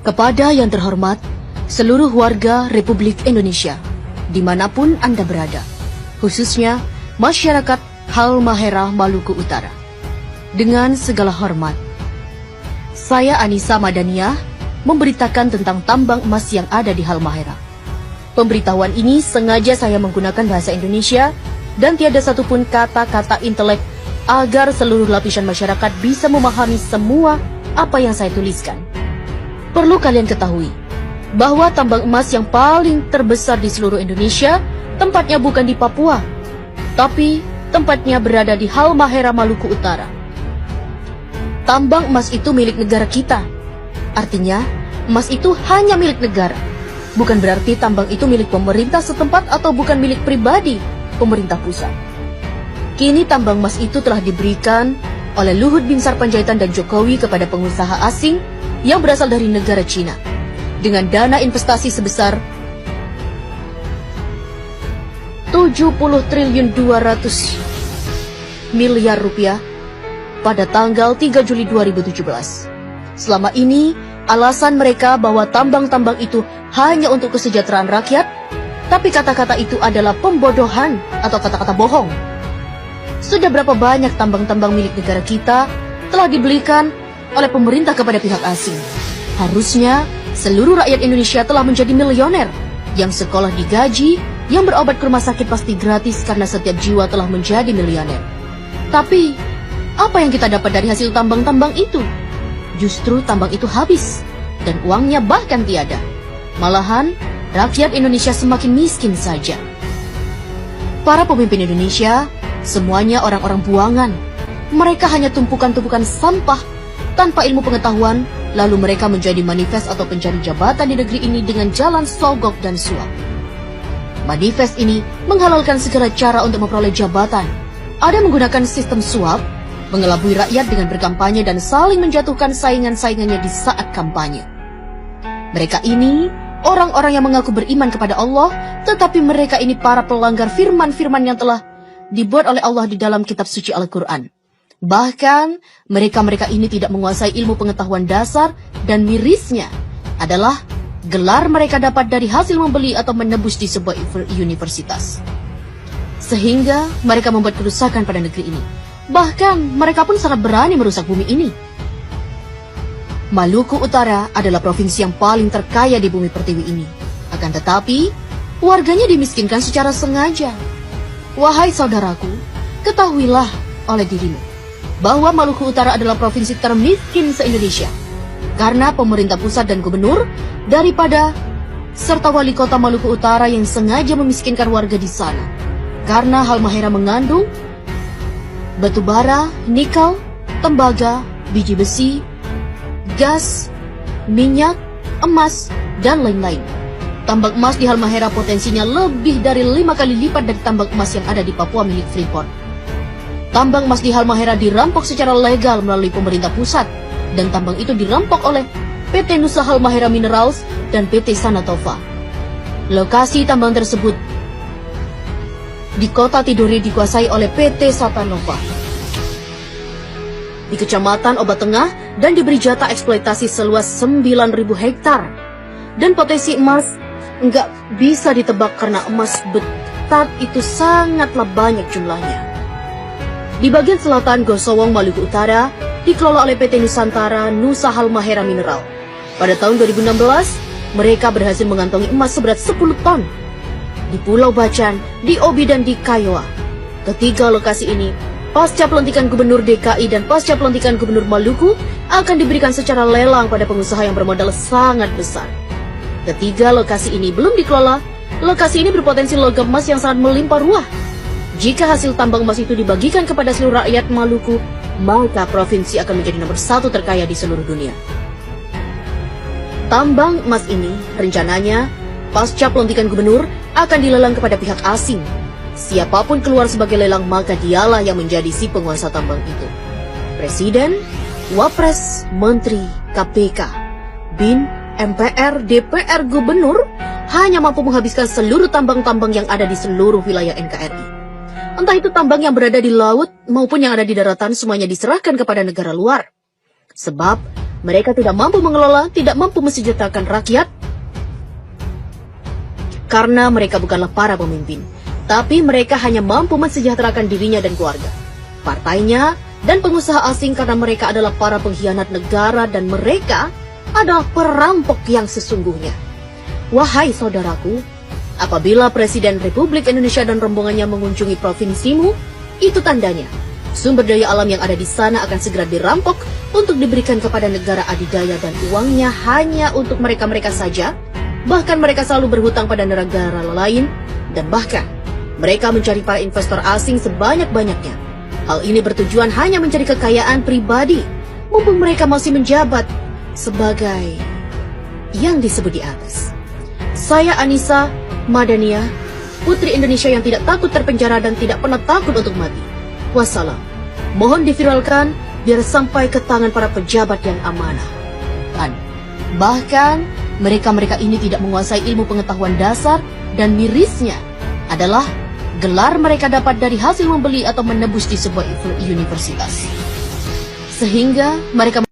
Kepada yang terhormat, seluruh warga Republik Indonesia, dimanapun Anda berada, khususnya masyarakat Halmahera Maluku Utara. Dengan segala hormat, saya Anissa Madaniah memberitakan tentang tambang emas yang ada di Halmahera. Pemberitahuan ini sengaja saya menggunakan bahasa Indonesia dan tiada satupun kata-kata intelek agar seluruh lapisan masyarakat bisa memahami semua apa yang saya tuliskan. Perlu kalian ketahui bahwa tambang emas yang paling terbesar di seluruh Indonesia tempatnya bukan di Papua, tapi tempatnya berada di Halmahera Maluku Utara. Tambang emas itu milik negara kita. Artinya, emas itu hanya milik negara. Bukan berarti tambang itu milik pemerintah setempat atau bukan milik pribadi pemerintah pusat. Kini tambang emas itu telah diberikan oleh Luhut Binsar Panjaitan dan Jokowi kepada pengusaha asing yang berasal dari negara Cina dengan dana investasi sebesar 70 triliun 200 miliar rupiah pada tanggal 3 Juli 2017. Selama ini, alasan mereka bahwa tambang-tambang itu hanya untuk kesejahteraan rakyat, tapi kata-kata itu adalah pembodohan atau kata-kata bohong. Sudah berapa banyak tambang-tambang milik negara kita telah dibelikan oleh pemerintah kepada pihak asing. Harusnya seluruh rakyat Indonesia telah menjadi milioner, yang sekolah digaji, yang berobat ke rumah sakit pasti gratis karena setiap jiwa telah menjadi milioner. Tapi, apa yang kita dapat dari hasil tambang-tambang itu? Justru tambang itu habis, dan uangnya bahkan tiada. Malahan, rakyat Indonesia semakin miskin saja. Para pemimpin Indonesia, semuanya orang-orang buangan. Mereka hanya tumpukan-tumpukan sampah tanpa ilmu pengetahuan, lalu mereka menjadi manifest atau pencari jabatan di negeri ini dengan jalan sogok dan suap. Manifest ini menghalalkan segala cara untuk memperoleh jabatan. Ada menggunakan sistem suap, mengelabui rakyat dengan berkampanye dan saling menjatuhkan saingan-saingannya di saat kampanye. Mereka ini orang-orang yang mengaku beriman kepada Allah, tetapi mereka ini para pelanggar firman-firman yang telah dibuat oleh Allah di dalam kitab suci Al-Quran. Bahkan, mereka-mereka ini tidak menguasai ilmu pengetahuan dasar dan mirisnya adalah gelar mereka dapat dari hasil membeli atau menebus di sebuah universitas. Sehingga mereka membuat kerusakan pada negeri ini. Bahkan, mereka pun sangat berani merusak bumi ini. Maluku Utara adalah provinsi yang paling terkaya di bumi pertiwi ini. Akan tetapi, warganya dimiskinkan secara sengaja. Wahai saudaraku, ketahuilah oleh dirimu bahwa Maluku Utara adalah provinsi termiskin se-Indonesia karena pemerintah pusat dan gubernur daripada serta wali kota Maluku Utara yang sengaja memiskinkan warga di sana. Karena Halmahera mengandung batu bara, nikel, tembaga, biji besi, gas, minyak, emas, dan lain-lain. Tambang emas di Halmahera potensinya lebih dari 5 kali lipat dari tambang emas yang ada di Papua milik Freeport. Tambang emas di Halmahera dirampok secara legal melalui pemerintah pusat, dan tambang itu dirampok oleh PT Nusa Halmahera Minerals dan PT Sanatova. Lokasi tambang tersebut di kota Tidore dikuasai oleh PT Satanova di Kecamatan Obat Tengah dan diberi jatah eksploitasi seluas 9.000 hektar. Dan potensi emas nggak bisa ditebak karena emas betat itu sangatlah banyak jumlahnya. Di bagian selatan Gosowong, Maluku Utara, dikelola oleh PT Nusantara Nusa Halmahera Mineral. Pada tahun 2016, mereka berhasil mengantongi emas seberat 10 ton. Di Pulau Bacan, di Obi, dan di Kiowa. Ketiga lokasi ini, pasca pelantikan Gubernur DKI dan pasca pelantikan Gubernur Maluku, akan diberikan secara lelang pada pengusaha yang bermodal sangat besar. Ketiga lokasi ini belum dikelola. Lokasi ini berpotensi logam emas yang sangat melimpah ruah. Jika hasil tambang emas itu dibagikan kepada seluruh rakyat Maluku, maka provinsi akan menjadi nomor 1 terkaya di seluruh dunia. Tambang emas ini rencananya pasca pelantikan gubernur akan dilelang kepada pihak asing. Siapapun keluar sebagai lelang, maka dialah yang menjadi si penguasa tambang itu. Presiden, Wapres, Menteri, KPK, BIN, MPR, DPR, Gubernur hanya mampu menghabiskan seluruh tambang-tambang yang ada di seluruh wilayah NKRI. Entah itu tambang yang berada di laut maupun yang ada di daratan, semuanya diserahkan kepada negara luar. Sebab mereka tidak mampu mengelola, tidak mampu mensejahterakan rakyat, karena mereka bukanlah para pemimpin, tapi mereka hanya mampu mensejahterakan dirinya dan keluarga, partainya, dan pengusaha asing karena mereka adalah para pengkhianat negara dan mereka adalah perampok yang sesungguhnya. Wahai saudaraku, apabila Presiden Republik Indonesia dan rombongannya mengunjungi provinsimu, itu tandanya sumber daya alam yang ada di sana akan segera dirampok untuk diberikan kepada negara adidaya dan uangnya hanya untuk mereka-mereka saja. Bahkan mereka selalu berhutang pada negara lain dan bahkan mereka mencari para investor asing sebanyak-banyaknya. Hal ini bertujuan hanya mencari kekayaan pribadi mumpung mereka masih menjabat sebagai yang disebut di atas. Saya Anissa Madania, putri Indonesia yang tidak takut terpenjara dan tidak pernah takut untuk mati. Wassalam. Mohon diviralkan biar sampai ke tangan para pejabat yang amanah. Dan bahkan mereka-mereka ini tidak menguasai ilmu pengetahuan dasar dan mirisnya adalah gelar mereka dapat dari hasil membeli atau menebus di sebuah universitas. Sehingga mereka